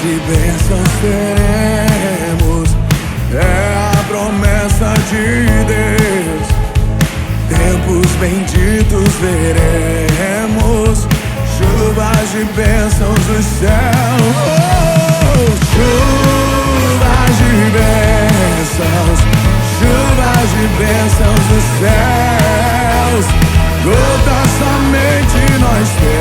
de bênçãos teremos, é a promessa de Deus. Tempos benditos veremos, chuvas de bênçãos do céu. Chuvas de bênçãos, chuvas de bênçãos dos céus. Gota somente nós temos.